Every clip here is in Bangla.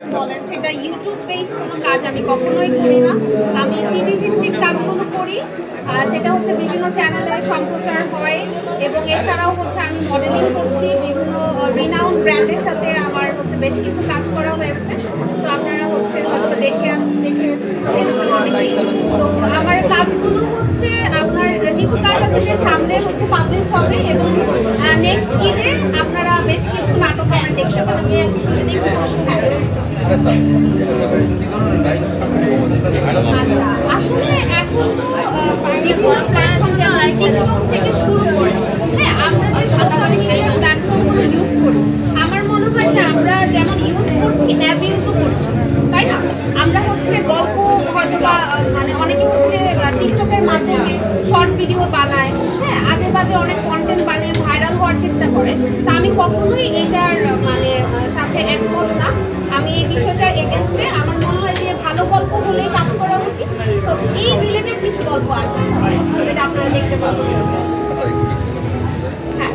বলেন সেটা ইউটিউব বেস কোনো কাজ আমি কখনোই করি না। আমি টিভি ভিত্তিক কাজগুলো করি, সেটা হচ্ছে বিভিন্ন চ্যানেলে সম্প্রচার হয় এবং এছাড়াও হচ্ছে আমি মডেলিং করছি। বিভিন্ন রিনাউন্ড ব্র্যান্ডের সাথে আমার হচ্ছে বেশ কিছু কাজ করা হয়েছে। তো আপনারা হচ্ছে হয়তো দেখে তো আমার কাজগুলো হচ্ছে আপনার কিছু কাজ আছে যে সামনে হচ্ছে পাবলিশ হবে এবং নেক্সট ঈদে আপনারা বেশ কিছু নাটক আমার দেখতে পাবেন। আচ্ছা, আসলে এখন বিভিন্ন প্ল্যাটফর্ম যেমন টিকটক থেকে শুরু করে আমরা যে সোশ্যাল মিডিয়া প্ল্যাটফর্মগুলো ইউজ করি, আমার মনে হয় যে আমরা যেমন ইউজ করছি অ্যাবিউজও করছি, তাই না? আমরা হচ্ছে গল্প হয়তো বা মানে অনেকে হচ্ছে যে টিকটকের মাধ্যমে শর্ট ভিডিও বানায়, আজে বাজে অনেক কন্টেন্ট বানিয়ে ভাইরাল হওয়ার চেষ্টা করে। তা আমি কখনোই এটার মানে সাথে একমত না। আমি এই বিষয়টার এগেনস্টে। আমার মনে হয় যে ভালো গল্প হলেই কাজ করা উচিত। তো এই রিলেটেড কিছু গল্প আসবে সামনে, যেটা আপনারা দেখতে পাবেন। হ্যাঁ,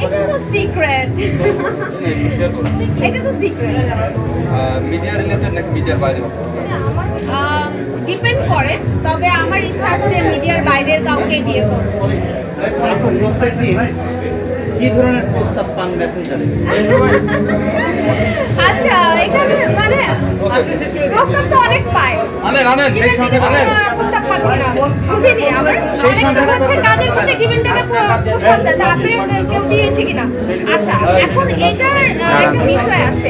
এটা তো সিক্রেট। এটা তো সিক্রেট। মিডিয়া রিলেটেড নাকি মিডিয়ার বাইরে? ডিপেন্ড করে, তবে আমার ইচ্ছা আছে যে মিডিয়ার বাইরের কাউকে বিয়ে করব। কি ধরনের প্রস্তাব পান মেসেঞ্জারে? আচ্ছা, এখানে মানে প্রস্তাব তো অনেক পাই। প্রস্তাব পাচ্ছি না, বুঝিনি। আমার হচ্ছে কাজের মধ্যে গিভেন টেকে প্রস্তাব দেয়, তা আপনি কেউ দিয়েছে কিনা? আচ্ছা, এখন এটার একটা বিষয় আছে।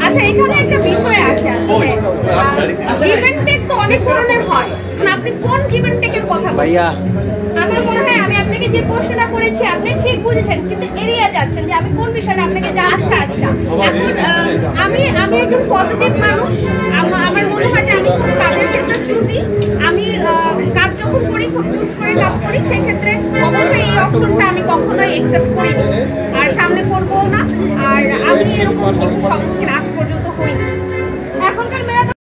আচ্ছা, এখানে একটা বিষয় আছে। আসলে গিভেন টেক তো অনেক ধরনের হয়। আপনি কোন গিভেন টেকের কথা বলছেন? আমার মনে হয় আমি আপনাকে যে প্রশ্নটা করেছি আপনি ঠিক বুঝেছেন, কিন্তু এড়িয়ে যাচ্ছেন যে আমি কোন বিষয়টা আপনাকে জানতে চাচ্ছি। এখন আমি একজন পজিটিভ মানুষ। আমার মনে হয় যে আমি খুব কাজের ক্ষেত্রে চুজি। আমি কাজ যখন করি খুব চুজ করে কাজ করি, সেক্ষেত্রে অবশ্যই এই অপশনটা আমি কখনোই অ্যাকসেপ্ট করি আর সামনে করবো না। আর আমি এরকম কিছু সম্মুখীন আজ